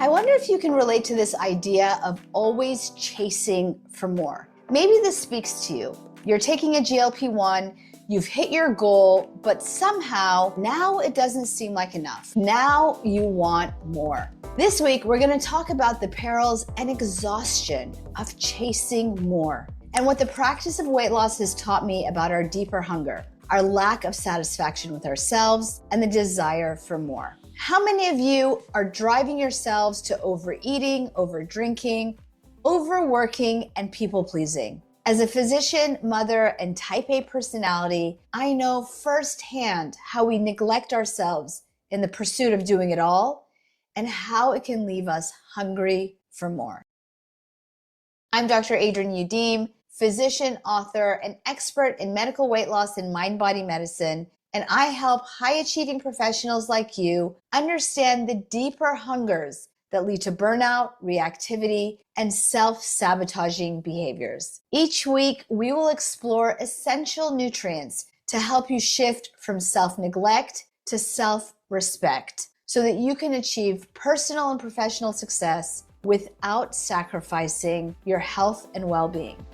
I wonder if you can relate to this idea of always chasing for more. Maybe this speaks to you. You're taking a GLP-1, you've hit your goal, but somehow now it doesn't seem like enough. Now you want more. This week, we're going to talk about the perils and exhaustion of chasing more and what the practice of weight loss has taught me about our deeper hunger, our lack of satisfaction with ourselves, and the desire for more. How many of you are driving yourselves to overeating, overdrinking, overworking, and people-pleasing? As a physician, mother, and type A personality, I know firsthand how we neglect ourselves in the pursuit of doing it all and how it can leave us hungry for more. I'm Dr. Adrienne Youdim, physician, author, and expert in medical weight loss and mind-body medicine, and I help high-achieving professionals like you understand the deeper hungers that lead to burnout, reactivity, and self-sabotaging behaviors. Each week, we will explore essential nutrients to help you shift from self-neglect to self-respect so that you can achieve personal and professional success without sacrificing your health and well-being.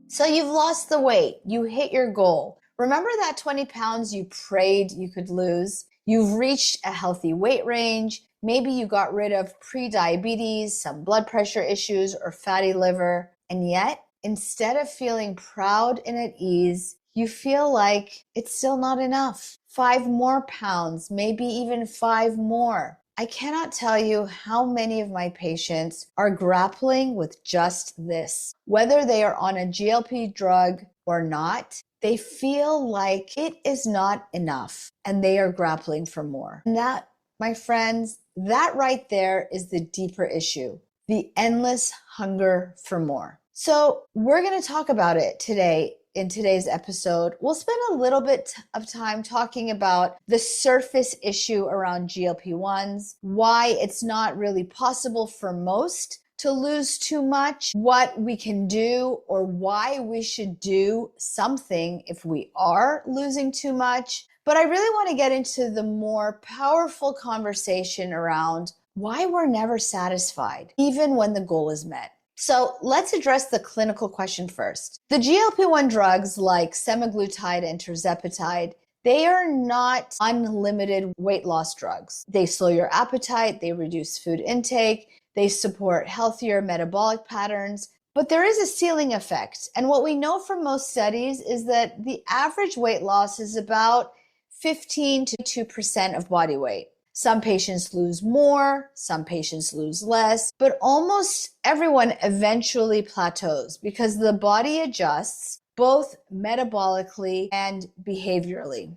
So you've lost the weight, you hit your goal. Remember that 20 pounds you prayed you could lose? You've reached a healthy weight range. Maybe you got rid of pre-diabetes, some blood pressure issues, or fatty liver. And yet, instead of feeling proud and at ease, you feel like it's still not enough. 5 more pounds, maybe even 5 more. I cannot tell you how many of my patients are grappling with just this. Whether they are on a GLP drug or not, they feel like it is not enough and they are grappling for more. And that, my friends, that right there is the deeper issue, the endless hunger for more. So we're going to talk about it today. In today's episode, we'll spend a little bit of time talking about the surface issue around GLP-1s, why it's not really possible for most to lose too much, what we can do, or why we should do something if we are losing too much. But I really want to get into the more powerful conversation around why we're never satisfied, even when the goal is met. So let's address the clinical question first. The GLP-1 drugs like semaglutide and tirzepatide, they are not unlimited weight loss drugs. They slow your appetite, they reduce food intake, they support healthier metabolic patterns, but there is a ceiling effect. And what we know from most studies is that the average weight loss is about 15 to 2% of body weight. Some patients lose more, some patients lose less, but almost everyone eventually plateaus because the body adjusts both metabolically and behaviorally.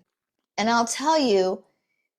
And I'll tell you,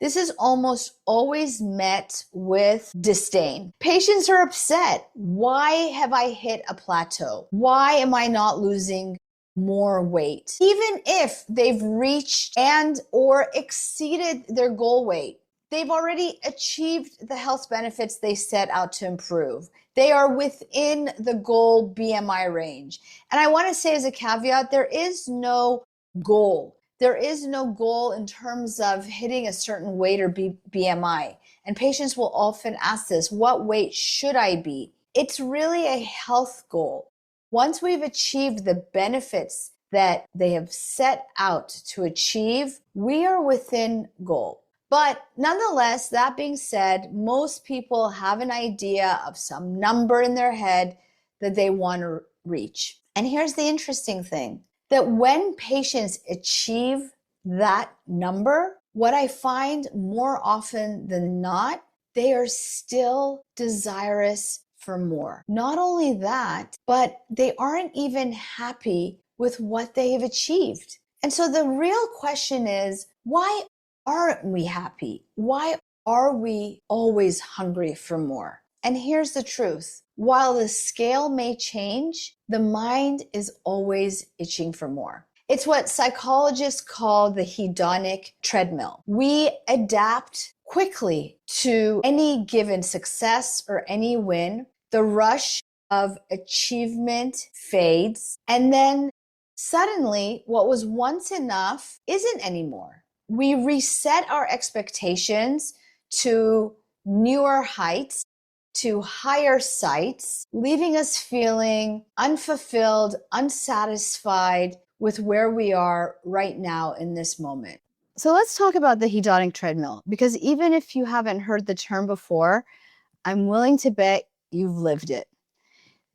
this is almost always met with disdain. Patients are upset. Why have I hit a plateau? Why am I not losing more weight? Even if they've reached and or exceeded their goal weight, they've already achieved the health benefits they set out to improve. They are within the goal BMI range. And I want to say as a caveat, there is no goal. There is no goal in terms of hitting a certain weight or BMI. And patients will often ask this, what weight should I be? It's really a health goal. Once we've achieved the benefits that they have set out to achieve, we are within goal. But nonetheless, that being said, most people have an idea of some number in their head that they want to reach. And here's the interesting thing, that when patients achieve that number, what I find more often than not, they are still desirous for more. Not only that, but they aren't even happy with what they have achieved. And so the real question is, why aren't we happy? Why are we always hungry for more? And here's the truth. While the scale may change, the mind is always itching for more. It's what psychologists call the hedonic treadmill. We adapt quickly to any given success or any win. The rush of achievement fades, and then suddenly what was once enough isn't anymore. we reset our expectations to newer heights, to higher sights, leaving us feeling unfulfilled, unsatisfied with where we are right now in this moment. So let's talk about the hedonic treadmill, because even if you haven't heard the term before, I'm willing to bet you've lived it.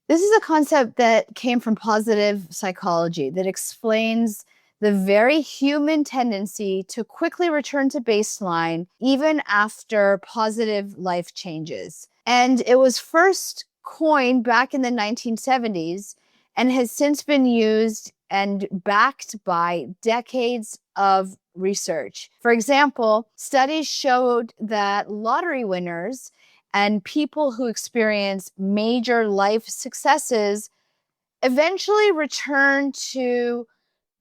This is a concept that came from positive psychology that explains the very human tendency to quickly return to baseline even after positive life changes. And it was first coined back in the 1970s and has since been used and backed by decades of research. For example, studies showed that lottery winners and people who experience major life successes eventually return to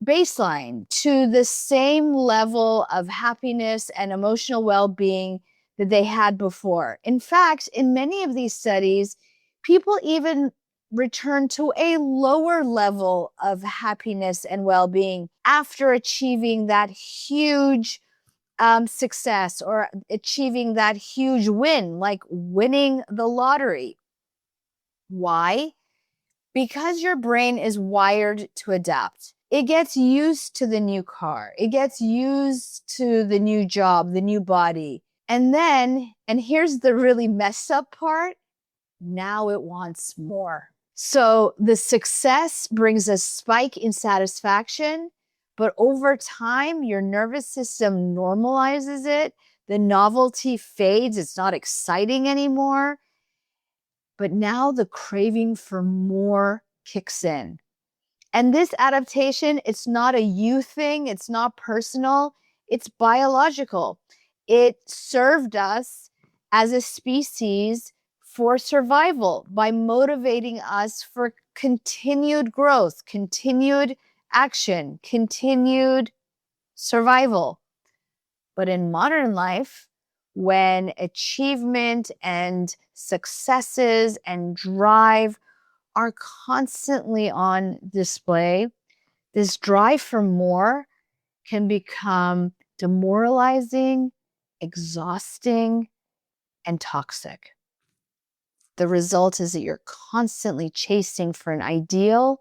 baseline, to the same level of happiness and emotional well-being that they had before. In fact, in many of these studies, people even return to a lower level of happiness and well-being after achieving that huge success or achieving that huge win, like winning the lottery. Why? Because your brain is wired to adapt. It gets used to the new car. It gets used to the new job, the new body. And then, and here's the really messed up part, now it wants more. So the success brings a spike in satisfaction, but over time, your nervous system normalizes it. The novelty fades. It's not exciting anymore. But now the craving for more kicks in. And this adaptation, it's not a you thing. It's not personal. It's biological. It served us as a species for survival by motivating us for continued growth, continued action, continued survival. But in modern life, when achievement and successes and drive are constantly on display, this drive for more can become demoralizing, exhausting, and toxic. The result is that you're constantly chasing for an ideal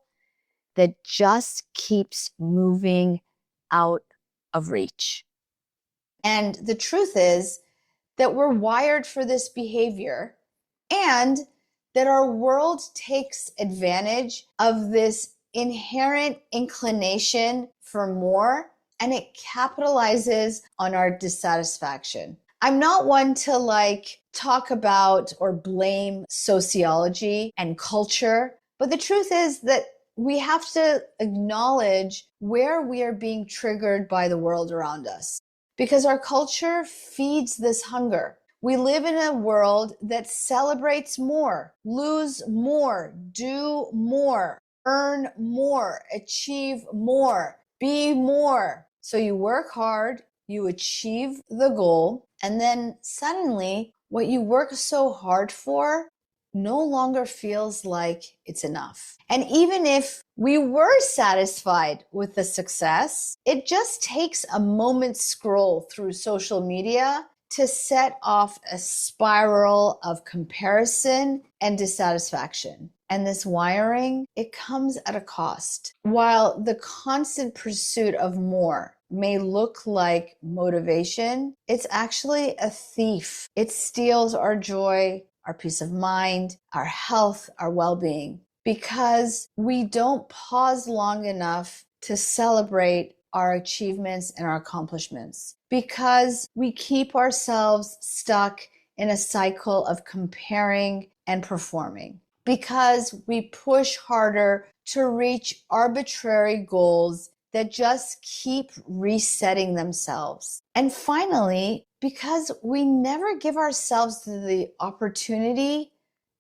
that just keeps moving out of reach. And the truth is that we're wired for this behavior and that our world takes advantage of this inherent inclination for more, and it capitalizes on our dissatisfaction. I'm not one to talk about or blame sociology and culture, but the truth is that we have to acknowledge where we are being triggered by the world around us, because our culture feeds this hunger. We live in a world that celebrates more, lose more, do more, earn more, achieve more, be more. So you work hard, you achieve the goal, and then suddenly what you work so hard for no longer feels like it's enough. And even if we were satisfied with the success, it just takes a moment's scroll through social media to set off a spiral of comparison and dissatisfaction. And this wiring, it comes at a cost. While the constant pursuit of more may look like motivation, it's actually a thief. It steals our joy, our peace of mind, our health, our well-being, because we don't pause long enough to celebrate our achievements and our accomplishments, because we keep ourselves stuck in a cycle of comparing and performing, because we push harder to reach arbitrary goals that just keep resetting themselves. And finally, because we never give ourselves the opportunity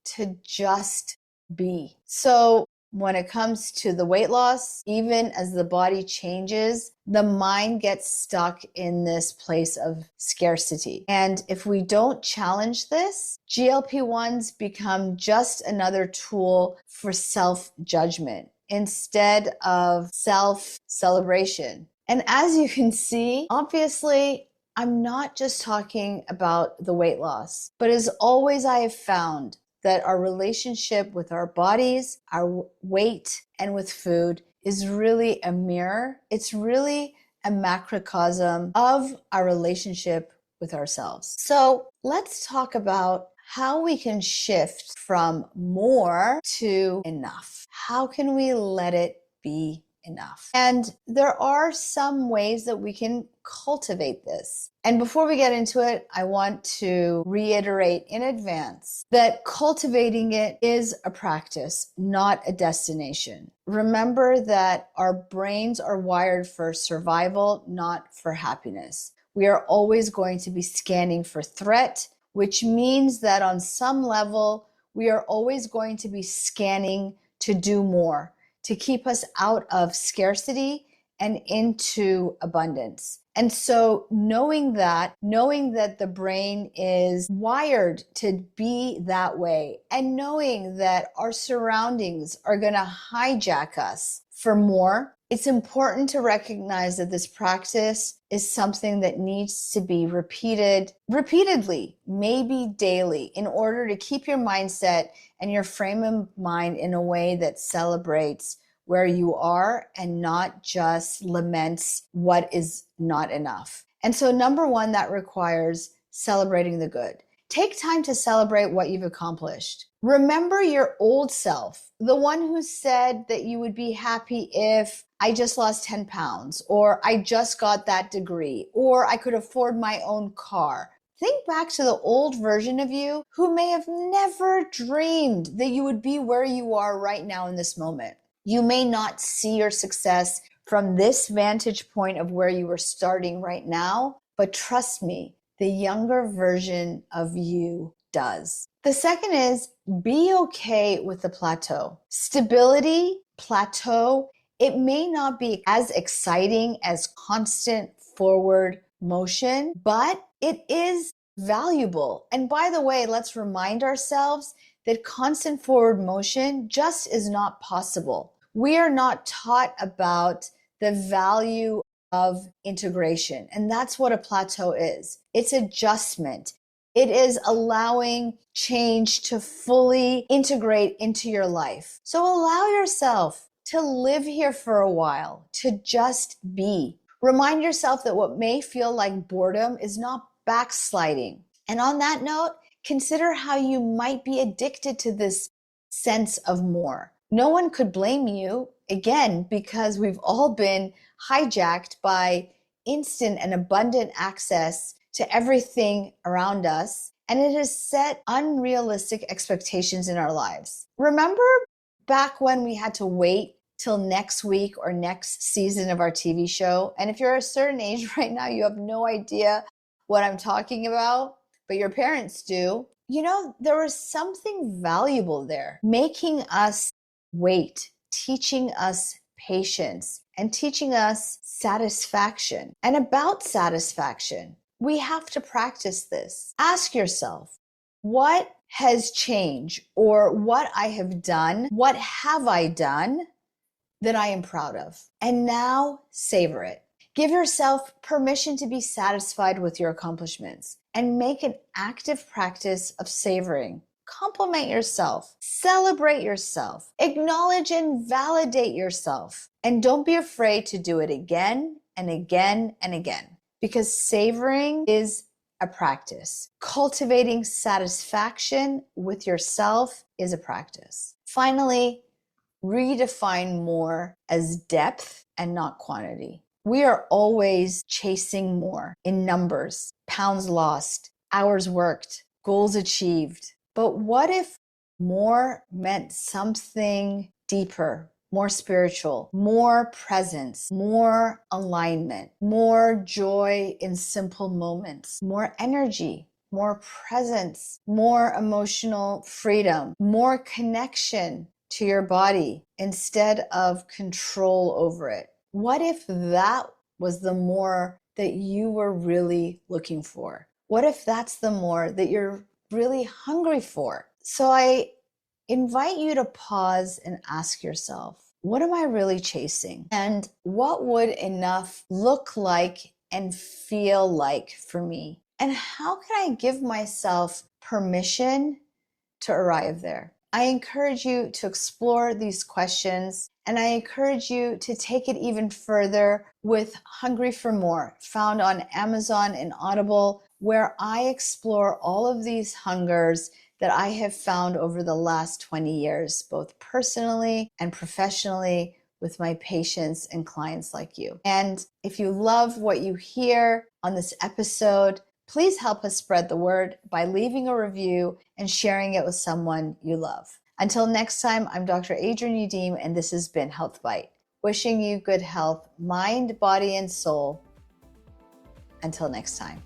to just be. So when it comes to the weight loss, even as the body changes, the mind gets stuck in this place of scarcity. And if we don't challenge this, GLP-1s become just another tool for self-judgment instead of self-celebration. And as you can see, obviously, I'm not just talking about the weight loss, but as always, I have found that our relationship with our bodies, our weight, and with food is really a mirror. It's really a macrocosm of our relationship with ourselves. So let's talk about how we can shift from more to enough. How can we let it be enough? And there are some ways that we can cultivate this. And before we get into it, I want to reiterate in advance that cultivating it is a practice, not a destination. Remember that our brains are wired for survival, not for happiness. We are always going to be scanning for threat, which means that on some level, we are always going to be scanning to do more, to keep us out of scarcity and into abundance. And so knowing that the brain is wired to be that way, and knowing that our surroundings are going to hijack us for more, it's important to recognize that this practice is something that needs to be repeated repeatedly, maybe daily, in order to keep your mindset and your frame of mind in a way that celebrates where you are and not just laments what is not enough. And so number one, that requires celebrating the good. Take time to celebrate what you've accomplished. Remember your old self, the one who said that you would be happy if I just lost 10 pounds, or I just got that degree, or I could afford my own car. Think back to the old version of you who may have never dreamed that you would be where you are right now in this moment. You may not see your success from this vantage point of where you are starting right now, but trust me, the younger version of you does. The second is be okay with the plateau. Stability, plateau, it may not be as exciting as constant forward motion, but it is valuable. And by the way, let's remind ourselves that constant forward motion just is not possible. We are not taught about the value of integration, and that's what a plateau is. It's adjustment. It is allowing change to fully integrate into your life. So allow yourself to live here for a while, to just be. Remind yourself that what may feel like boredom is not backsliding. And on that note, consider how you might be addicted to this sense of more. No one could blame you, again, because we've all been hijacked by instant and abundant access to everything around us, and it has set unrealistic expectations in our lives. Remember back when we had to wait till next week or next season of our TV show? And if you're a certain age right now, you have no idea what I'm talking about, but your parents do. You know, there was something valuable there, making us wait, teaching us patience, and teaching us satisfaction. And about satisfaction, we have to practice this. Ask yourself, what has changed, or what I have done, what have I done that I am proud of? And now savor it. Give yourself permission to be satisfied with your accomplishments and make an active practice of savoring. Compliment yourself, celebrate yourself, acknowledge and validate yourself, and don't be afraid to do it again and again and again, because savoring is a practice. Cultivating satisfaction with yourself is a practice. Finally, redefine more as depth and not quantity. We are always chasing more in numbers, pounds lost, hours worked, goals achieved. But what if more meant something deeper, more spiritual, more presence, more alignment, more joy in simple moments, more energy, more presence, more emotional freedom, more connection to your body instead of control over it? What if that was the more that you were really looking for? What if that's the more that you're really hungry for? So I invite you to pause and ask yourself, what am I really chasing? And what would enough look like and feel like for me? And how can I give myself permission to arrive there? I encourage you to explore these questions, and I encourage you to take it even further with Hungry for More, found on Amazon and Audible, where I explore all of these hungers that I have found over the last 20 years, both personally and professionally, with my patients and clients like you. And if you love what you hear on this episode, please help us spread the word by leaving a review and sharing it with someone you love. Until next time, I'm Dr. Adrienne Youdim, and this has been Health Bite. Wishing you good health, mind, body, and soul. Until next time.